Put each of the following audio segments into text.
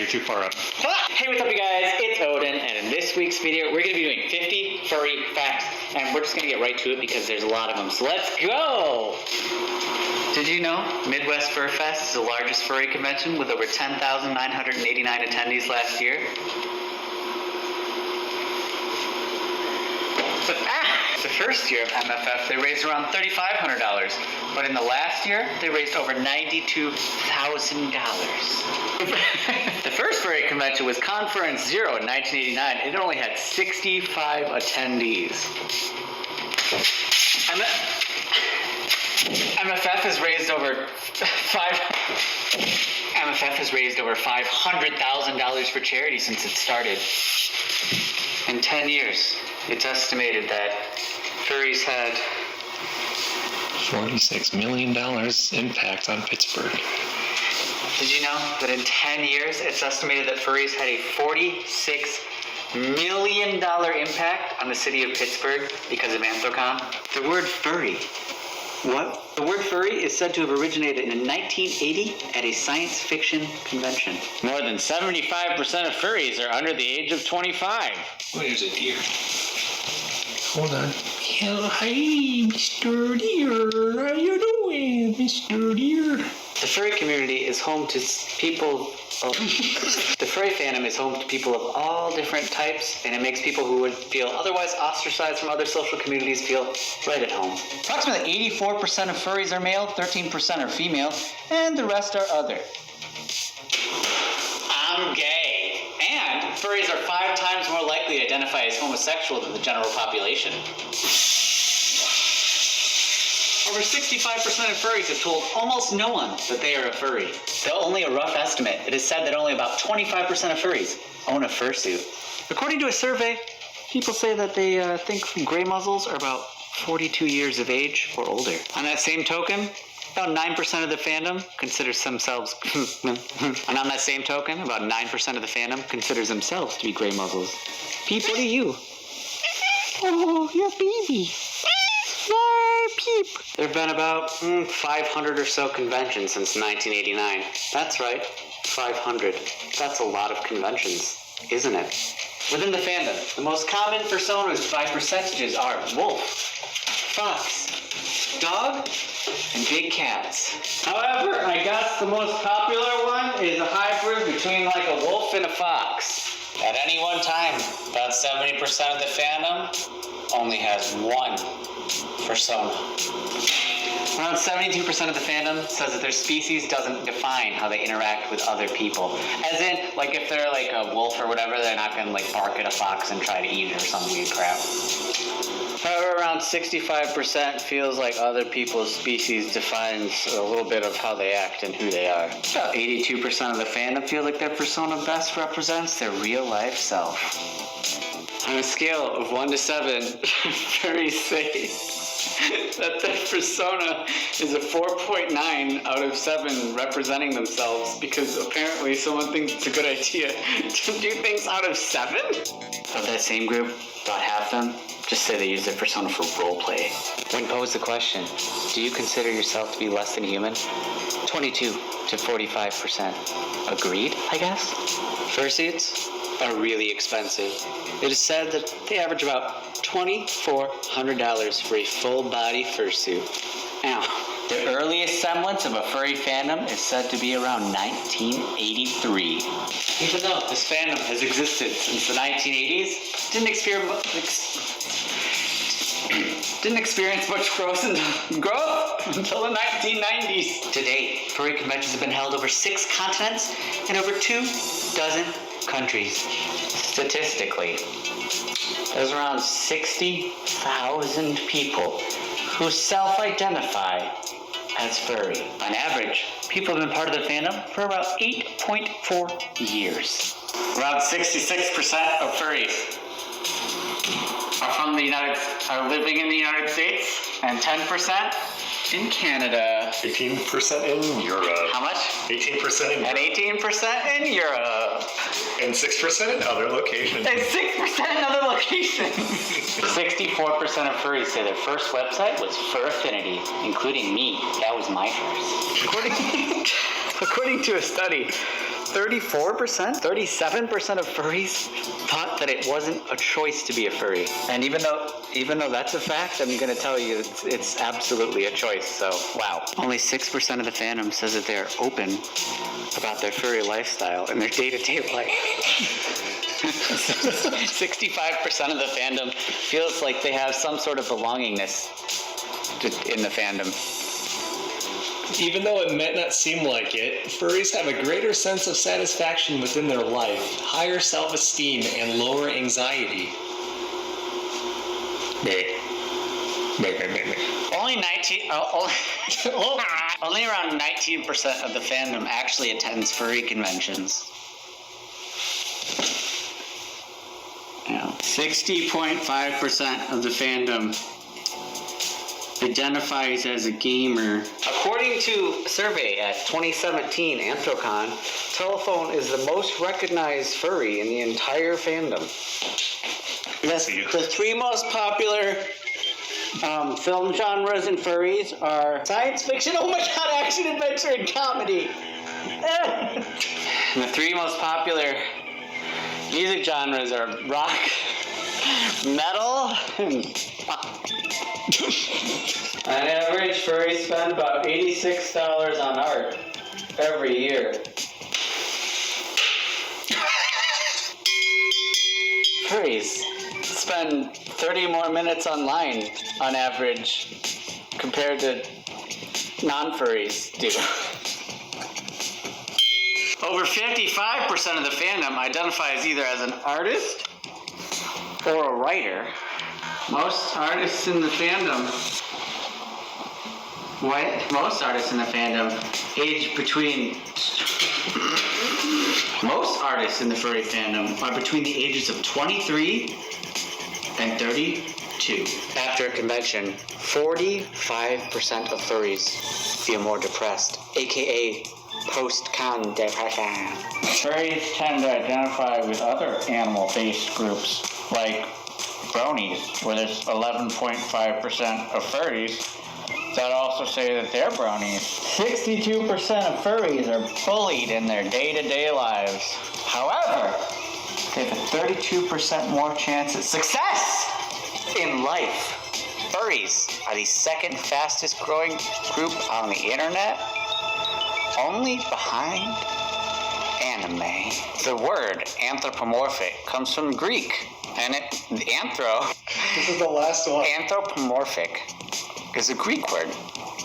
you're too far up. Hey, what's up, you guys? It's Odin, and in this week's video, we're going to be doing 50 furry facts, and we're just going to get right to it because there's a lot of them. So let's go! Did you know Midwest Fur Fest is the largest furry convention with over 10,989 attendees last year? The first year of MFF, they raised around $3,500, but in the last year, they raised over $92,000. The first furry convention was Conference Zero in 1989. It only had 65 attendees. MFF has raised over $500,000 for charity since it started. In 10 years, it's estimated that furries had $46 million impact on Pittsburgh. Did you know that in 10 years, it's estimated that furries had a $46 million impact on the city of Pittsburgh because of Anthrocon? The word furry. What? The word furry is said to have originated in 1980 at a science fiction convention. More than 75% of furries are under the age of 25. Oh, there's a deer. Hold on. Hello, hi, Mr. Deer. How you doing, Mr. Deer? The furry community is home to people. The furry fandom is home to people of all different types, and it makes people who would feel otherwise ostracized from other social communities feel right at home. Approximately 84% of furries are male, 13% are female, and the rest are other. I'm gay. And furries are 5 times more likely to identify as homosexual than the general population. Over 65% of furries have told almost no one that they are a furry. Though only a rough estimate, it is said that only about 25% of furries own a fursuit. According to a survey, people say that they think gray muzzles are about 42 years of age or older. On that same token, about 9% of the fandom considers themselves and on that same token, about 9% of the fandom considers themselves to be gray muzzles. Peep, what are you? Oh, your baby. Yay, Peep. There have been about 500 or so conventions since 1989. That's right, 500. That's a lot of conventions, isn't it? Within the fandom, the most common personas by percentages are wolf, fox, dog, and big cats. However, I guess the most popular one is a hybrid between like a wolf and a fox. At any one time, about 70% of the fandom only has one persona. Around 72% of the fandom says that their species doesn't define how they interact with other people. As in, like if they're like a wolf or whatever, they're not gonna like bark at a fox and try to eat it or some weird crap. However, around 65% feels like other people's species defines a little bit of how they act and who they are. About 82% of the fandom feel like their persona best represents their real life self. On a scale of 1 to 7, furries say that their persona is a 4.9 out of 7 representing themselves because apparently someone thinks it's a good idea to do things out of 7? Of that same group, about half of them just say they use their persona for roleplay. When posed the question, do you consider yourself to be less than human? 22 to 45% agreed, I guess? Fursuits are really expensive. It is said that they average about $2,400 for a full-body fursuit. Now, the earliest semblance of a furry fandom is said to be around 1983. Even though this fandom has existed since the 1980s, didn't experience much growth until the 1990s. To date, furry conventions have been held over 6 continents and over 2 dozen countries. Statistically, there's around 60,000 people who self-identify as furry. On average, people have been part of the fandom for about 8.4 years. Around 66% of furries are living in the United States, and 10% in Canada. 18% in Europe. How much? 18% in And Europe. 18% in Europe. And 6% in other locations. And 6% in other locations. 64% of furries say their first website was Fur Affinity, including me. That was my first. According to a study, 34%? 37% of furries thought that it wasn't a choice to be a furry. And even though that's a fact, I'm going to tell you it's absolutely a choice. So, wow. Only 6% of the fandom says that they're open about their furry lifestyle in their day-to-day life. 65% of the fandom feels like they have some sort of belongingness in the fandom. Even though it might not seem like it, furries have a greater sense of satisfaction within their life, higher self-esteem, and lower anxiety. Only 19. Only around 19% of the fandom actually attends furry conventions. 60.5% of the fandom identifies as a gamer. According to a survey at 2017 Anthrocon, Telephone is the most recognized furry in the entire fandom. The three most popular film genres in furries are science fiction, oh my god, action, adventure, and comedy. The three most popular music genres are rock, metal, and pop. On average, furries spend about $86 on art every year. Furries spend 30 more minutes online on average compared to non-furries do. Over 55% of the fandom identifies either as an artist or a writer. Most artists in the fandom age between... Most artists in the furry fandom are between the ages of 23 and 32. After a convention, 45% of furries feel more depressed, aka post-con depression. Furries tend to identify with other animal-based groups, like bronies, where there's 11.5% of furries that also say that they're bronies. 62% of furries are bullied in their day-to-day lives. However, they have a 32% more chance at success in life. Furries are the second fastest growing group on the internet, only behind anime. The word anthropomorphic comes from Greek, and This is the last one. anthropomorphic is a Greek word.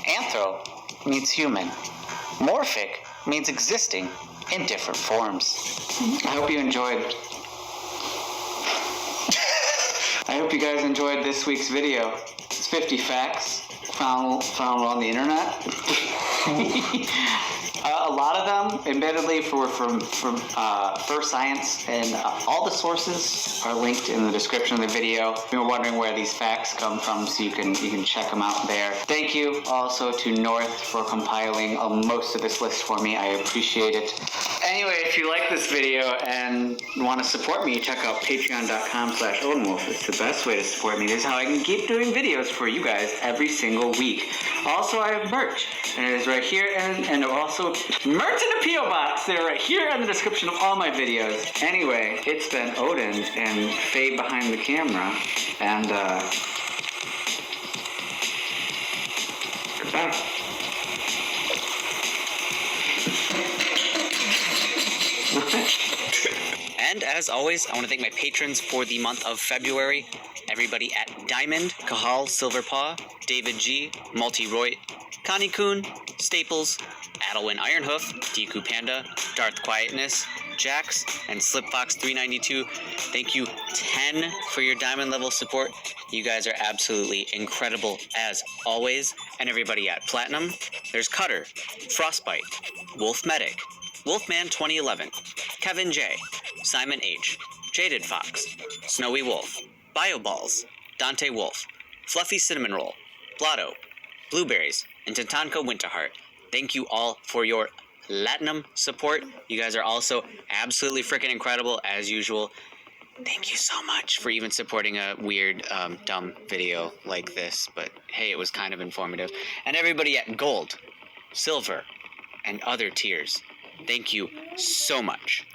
Anthro means human. Morphic means existing in different forms. I hope you guys enjoyed this week's video. It's 50 facts found on the internet. A lot of them, admittedly, were from Fur Science, and all the sources are linked in the description of the video. If you're wondering where these facts come from, so you can check them out there. Thank you also to North for compiling most of this list for me. I appreciate it. Anyway, if you like this video and want to support me, check out patreon.com/OwenWolf. It's the best way to support me. This is how I can keep doing videos for you guys every single week. Also, I have merch, and it is right here, and also merch in the P.O. Box. They're right here in the description of all my videos. Anyway, it's been Odin and Faye behind the camera, and goodbye. And as always, I want to thank my patrons for the month of February. Everybody at Diamond, Kahal, Silverpaw, David G, Multi-Roy, Connie Kuhn, Staples, Adelwin Ironhoof, Deku Panda, Darth Quietness, Jax, and Slipfox392. Thank you 10 for your diamond level support. You guys are absolutely incredible as always. And everybody at Platinum, there's Cutter, Frostbite, Wolf Medic, Wolfman 2011, Kevin J, Simon H, Jaded Fox, Snowy Wolf, Bioballs, Dante Wolf, Fluffy Cinnamon Roll, Blotto, Blueberries, and Tatanka Winterheart. Thank you all for your platinum support. You guys are also absolutely freaking incredible as usual. Thank you so much for even supporting a weird, dumb video like this. But hey, it was kind of informative. And everybody at Gold, Silver, and other tiers. Thank you so much.